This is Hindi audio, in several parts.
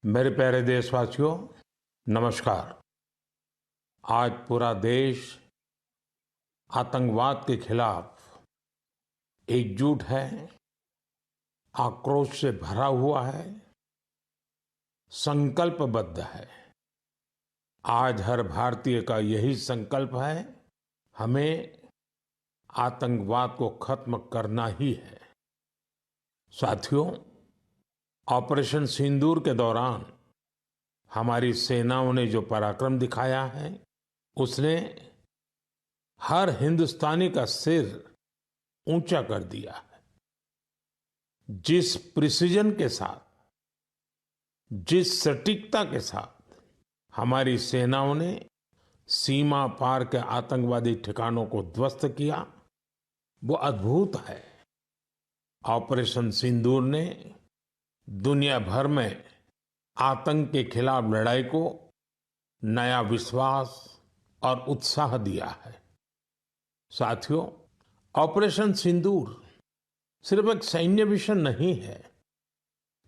मेरे प्यारे देशवासियों, नमस्कार। आज पूरा देश आतंकवाद के खिलाफ एकजुट है, आक्रोश से भरा हुआ है, संकल्पबद्ध है। आज हर भारतीय का यही संकल्प है, हमें आतंकवाद को खत्म करना ही है। साथियों, ऑपरेशन सिंदूर के दौरान हमारी सेनाओं ने जो पराक्रम दिखाया है, उसने हर हिंदुस्तानी का सिर ऊंचा कर दिया है। जिस प्रिसिजन के साथ, जिस सटीकता के साथ हमारी सेनाओं ने सीमा पार के आतंकवादी ठिकानों को ध्वस्त किया, वो अद्भुत है। ऑपरेशन सिंदूर ने दुनिया भर में आतंक के खिलाफ लड़ाई को नया विश्वास और उत्साह दिया है। साथियों, ऑपरेशन सिंदूर सिर्फ एक सैन्य मिशन नहीं है,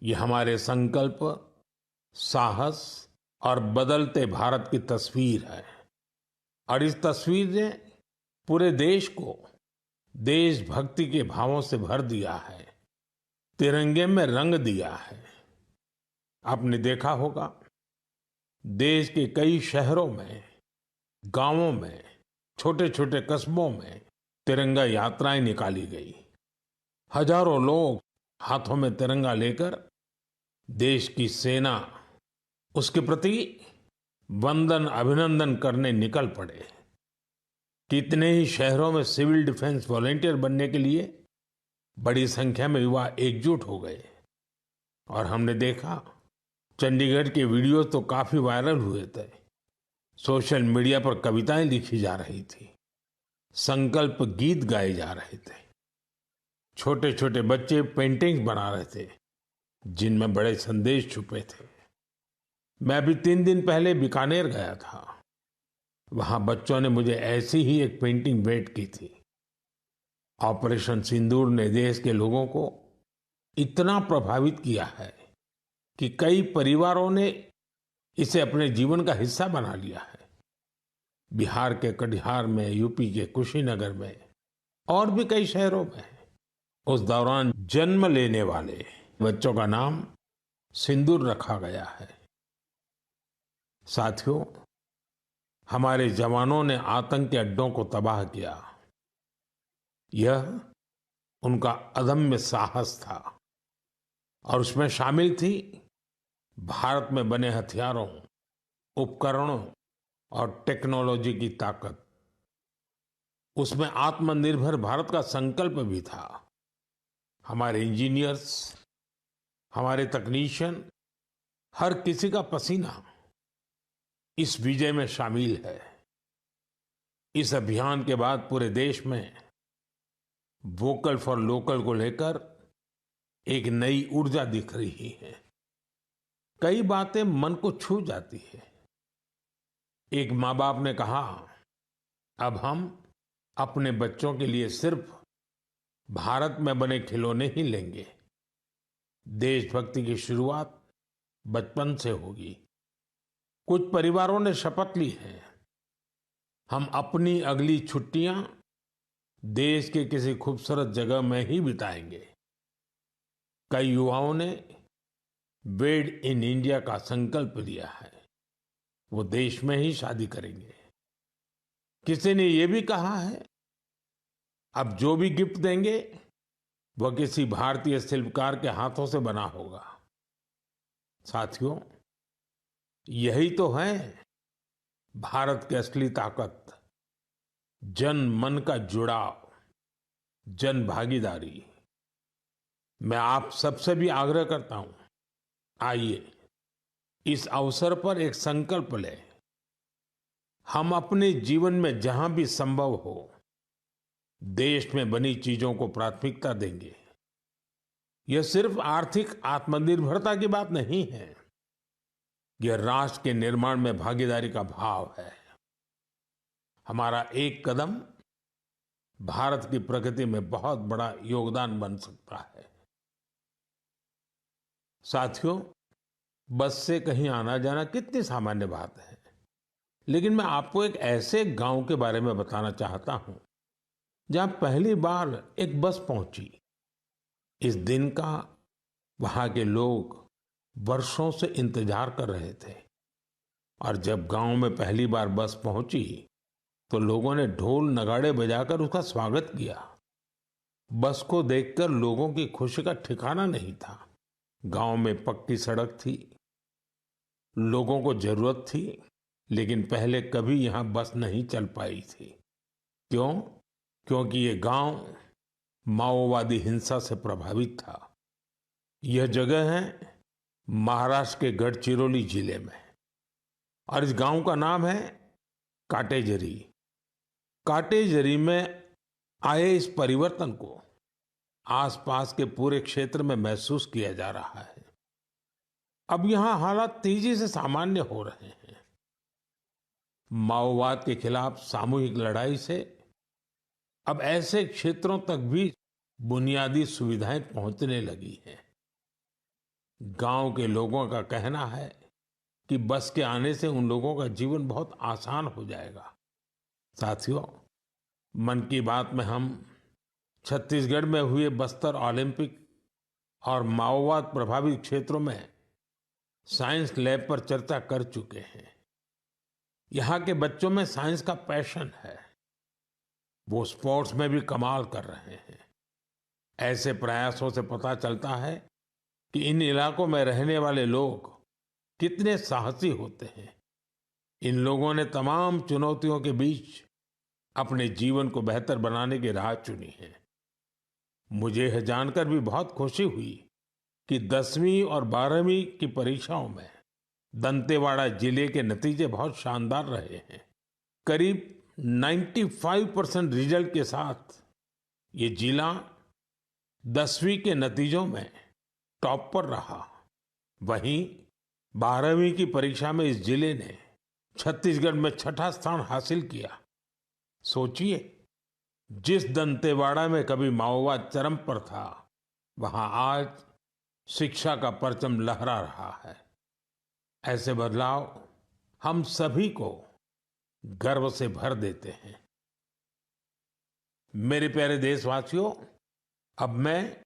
ये हमारे संकल्प, साहस और बदलते भारत की तस्वीर है। और इस तस्वीर ने पूरे देश को देशभक्ति के भावों से भर दिया है, तिरंगे में रंग दिया है। आपने देखा होगा, देश के कई शहरों में, गांवों में, छोटे छोटे कस्बों में तिरंगा यात्राएं निकाली गई। हजारों लोग हाथों में तिरंगा लेकर देश की सेना, उसके प्रति वंदन अभिनंदन करने निकल पड़े। कितने ही शहरों में सिविल डिफेंस वॉलंटियर बनने के लिए बड़ी संख्या में युवा एकजुट हो गए। और हमने देखा, चंडीगढ़ के वीडियो तो काफी वायरल हुए थे। सोशल मीडिया पर कविताएं लिखी जा रही थी, संकल्प गीत गाए जा रहे थे, छोटे छोटे बच्चे पेंटिंग्स बना रहे थे जिनमें बड़े संदेश छुपे थे। मैं अभी 3 दिन पहले बीकानेर गया था। वहां बच्चों ने मुझे ऐसी ही एक पेंटिंग भेंट की थी। ऑपरेशन सिंदूर ने देश के लोगों को इतना प्रभावित किया है कि कई परिवारों ने इसे अपने जीवन का हिस्सा बना लिया है। बिहार के कटिहार में, यूपी के कुशीनगर में और भी कई शहरों में उस दौरान जन्म लेने वाले बच्चों का नाम सिंदूर रखा गया है। साथियों, हमारे जवानों ने आतंक के अड्डों को तबाह किया। यह उनका अदम्य साहस था और उसमें शामिल थी भारत में बने हथियारों, उपकरणों और टेक्नोलॉजी की ताकत। उसमें आत्मनिर्भर भारत का संकल्प भी था। हमारे इंजीनियर्स, हमारे तकनीशियन, हर किसी का पसीना इस विजय में शामिल है। इस अभियान के बाद पूरे देश में वोकल फॉर लोकल को लेकर एक नई ऊर्जा दिख रही है। कई बातें मन को छू जाती है। एक माँ बाप ने कहा, अब हम अपने बच्चों के लिए सिर्फ भारत में बने खिलौने ही लेंगे। देशभक्ति की शुरुआत बचपन से होगी। कुछ परिवारों ने शपथ ली है, हम अपनी अगली छुट्टियां देश के किसी खूबसूरत जगह में ही बिताएंगे। कई युवाओं ने मेड इन इंडिया का संकल्प लिया है, वो देश में ही शादी करेंगे। किसी ने ये भी कहा है, अब जो भी गिफ्ट देंगे वह किसी भारतीय शिल्पकार के हाथों से बना होगा। साथियों, यही तो है भारत की असली ताकत, जन मन का जुड़ाव, जन भागीदारी। मैं आप सबसे भी आग्रह करता हूं, आइए इस अवसर पर एक संकल्प लें। हम अपने जीवन में जहां भी संभव हो, देश में बनी चीजों को प्राथमिकता देंगे। यह सिर्फ आर्थिक आत्मनिर्भरता की बात नहीं है, यह राष्ट्र के निर्माण में भागीदारी का भाव है। हमारा एक कदम भारत की प्रगति में बहुत बड़ा योगदान बन सकता है। साथियों, बस से कहीं आना जाना कितनी सामान्य बात है। लेकिन मैं आपको एक ऐसे गांव के बारे में बताना चाहता हूं जहां पहली बार एक बस पहुंची। इस दिन का वहां के लोग वर्षों से इंतजार कर रहे थे और जब गांव में पहली बार बस पहुंची तो लोगों ने ढोल नगाड़े बजाकर उसका स्वागत किया। बस को देखकर लोगों की खुशी का ठिकाना नहीं था। गांव में पक्की सड़क थी, लोगों को जरूरत थी, लेकिन पहले कभी यहां बस नहीं चल पाई थी। क्यों? क्योंकि ये गांव माओवादी हिंसा से प्रभावित था। यह जगह है महाराष्ट्र के गढ़चिरौली जिले में और इस गांव का नाम है काटेजरी। काटेजरी में आए इस परिवर्तन को आसपास के पूरे क्षेत्र में महसूस किया जा रहा है। अब यहां हालात तेजी से सामान्य हो रहे हैं। माओवाद के खिलाफ सामूहिक लड़ाई से अब ऐसे क्षेत्रों तक भी बुनियादी सुविधाएं पहुंचने लगी हैं। गांव के लोगों का कहना है कि बस के आने से उन लोगों का जीवन बहुत आसान हो जाएगा। साथियों, मन की बात में हम छत्तीसगढ़ में हुए बस्तर ओलंपिक और माओवाद प्रभावित क्षेत्रों में साइंस लैब पर चर्चा कर चुके हैं। यहाँ के बच्चों में साइंस का पैशन है, वो स्पोर्ट्स में भी कमाल कर रहे हैं। ऐसे प्रयासों से पता चलता है कि इन इलाकों में रहने वाले लोग कितने साहसी होते हैं। इन लोगों ने तमाम चुनौतियों के बीच अपने जीवन को बेहतर बनाने की राह चुनी है। मुझे यह जानकर भी बहुत खुशी हुई कि 10वीं और 12वीं की परीक्षाओं में दंतेवाड़ा जिले के नतीजे बहुत शानदार रहे हैं। करीब 95% रिजल्ट के साथ ये जिला 10वीं के नतीजों में टॉप पर रहा। वहीं 12वीं की परीक्षा में इस जिले ने छत्तीसगढ़ में छठा स्थान हासिल किया। सोचिए, जिस दंतेवाड़ा में कभी माओवाद चरम पर था, वहां आज शिक्षा का परचम लहरा रहा है। ऐसे बदलाव हम सभी को गर्व से भर देते हैं। मेरे प्यारे देशवासियों, अब मैं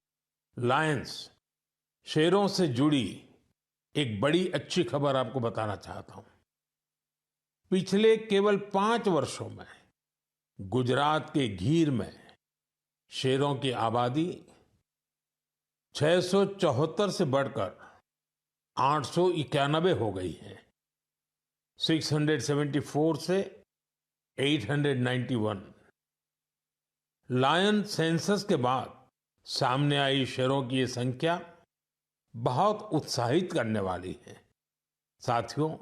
लायंस, शेरों से जुड़ी एक बड़ी अच्छी खबर आपको बताना चाहता हूं। पिछले केवल 5 वर्षों में गुजरात के गीर में शेरों की आबादी 674 से बढ़कर 891 हो गई है। 674 से 891। लायन सेंसस के बाद सामने आई शेरों की ये संख्या बहुत उत्साहित करने वाली है। साथियों,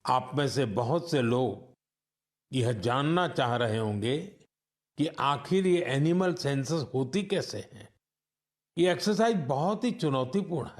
आप में से बहुत से लोग यह जानना चाह रहे होंगे कि आखिर ये एनिमल सेंसस होती कैसे है। ये एक्सरसाइज बहुत ही चुनौतीपूर्ण है।